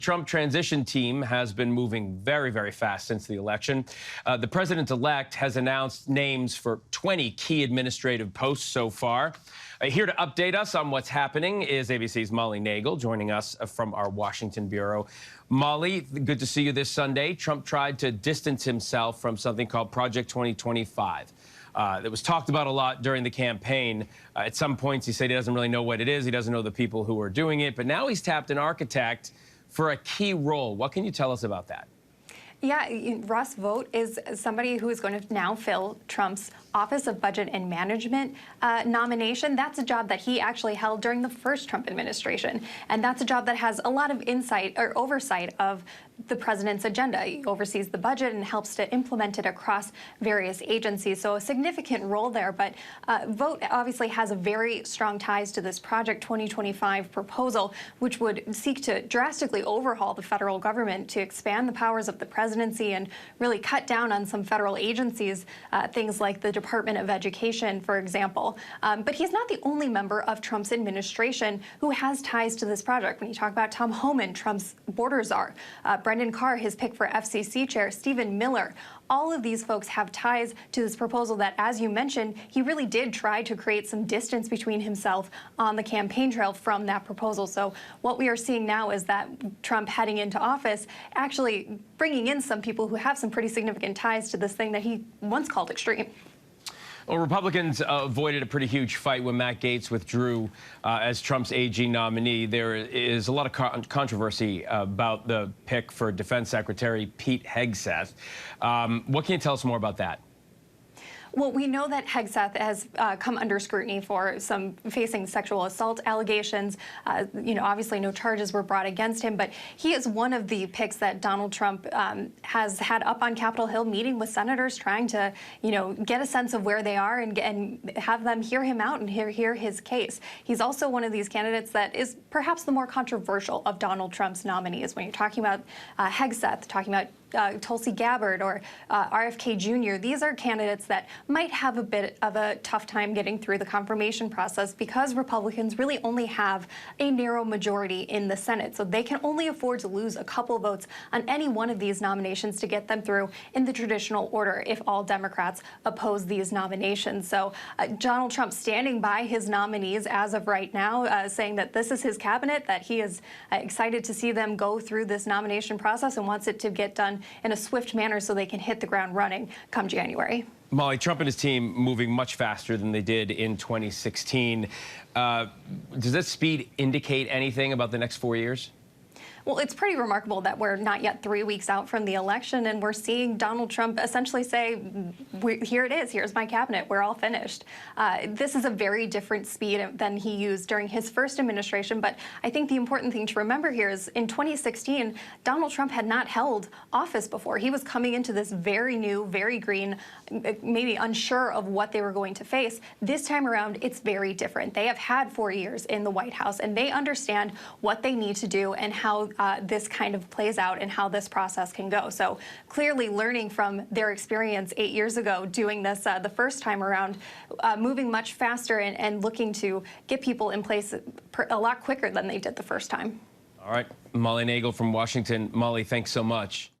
Trump transition team has been moving very, very fast since the election. The president-elect has announced names for 20 key administrative posts so far. Here to update us on what's happening is ABC's Molly Nagel, joining us from our Washington bureau. Molly, good to see you this Sunday. Trump tried to distance himself from something called Project 2025. That was talked about a lot during the campaign. At some points, he said he doesn't really know what it is. He doesn't know the people who are doing it. But now he's tapped an architect for a key role. What can you tell us about that? Yeah, Russ Vought is somebody who is going to now fill Trump's Office of Budget and Management nomination. That's a job that he actually held during the first Trump administration. And that's a job that has a lot of insight or oversight of the president's agenda. He oversees the budget and helps to implement it across various agencies. So a significant role there. But Vought obviously has a very strong ties to this Project 2025 proposal, which would seek to drastically overhaul the federal government to expand the powers of the presidency and really cut down on some federal agencies, things like the Department of Education, for example. But he's not the only member of Trump's administration who has ties to this project. When you talk about Tom Homan, Trump's border czar, Brendan Carr, his pick for FCC chair, Stephen Miller, all of these folks have ties to this proposal that, as you mentioned, he really did try to create some distance between himself on the campaign trail from that proposal. So what we are seeing now is that Trump heading into office actually bringing in some people who have some pretty significant ties to this thing that he once called extreme. Well, Republicans avoided a pretty huge fight when Matt Gaetz withdrew as Trump's AG nominee. There is a lot of controversy about the pick for Defense Secretary Pete Hegseth. What can you tell us more about that? Well, we know that Hegseth has come under scrutiny for some facing sexual assault allegations. Obviously no charges were brought against him, but he is one of the picks that Donald Trump has had up on Capitol Hill meeting with senators, trying to, get a sense of where they are and have them hear him out and hear his case. He's also one of these candidates that is perhaps the more controversial of Donald Trump's nominees. When you're talking about Hegseth, talking about Tulsi Gabbard or RFK Jr. These are candidates that might have a bit of a tough time getting through the confirmation process because Republicans really only have a narrow majority in the Senate. So they can only afford to lose a couple votes on any one of these nominations to get them through in the traditional order if all Democrats oppose these nominations. So Donald Trump standing by his nominees as of right now, saying that this is his cabinet, that he is excited to see them go through this nomination process and wants it to get done in a swift manner so they can hit the ground running come January. Molly, Trump and his team moving much faster than they did in 2016. Does this speed indicate anything about the next 4 years? Well, it's pretty remarkable that we're not yet 3 weeks out from the election, and we're seeing Donald Trump essentially say, here it is, here's my cabinet, we're all finished. This is a very different speed than he used during his first administration, but I think the important thing to remember here is in 2016, Donald Trump had not held office before. He was coming into this very new, very green, maybe unsure of what they were going to face. This time around, it's very different. They have had 4 years in the White House, and they understand what they need to do and how this kind of plays out and how this process can go. So clearly learning from their experience 8 years ago doing this the first time around, moving much faster and looking to get people in place a lot quicker than they did the first time. All right. Molly Nagel from Washington. Molly, thanks so much.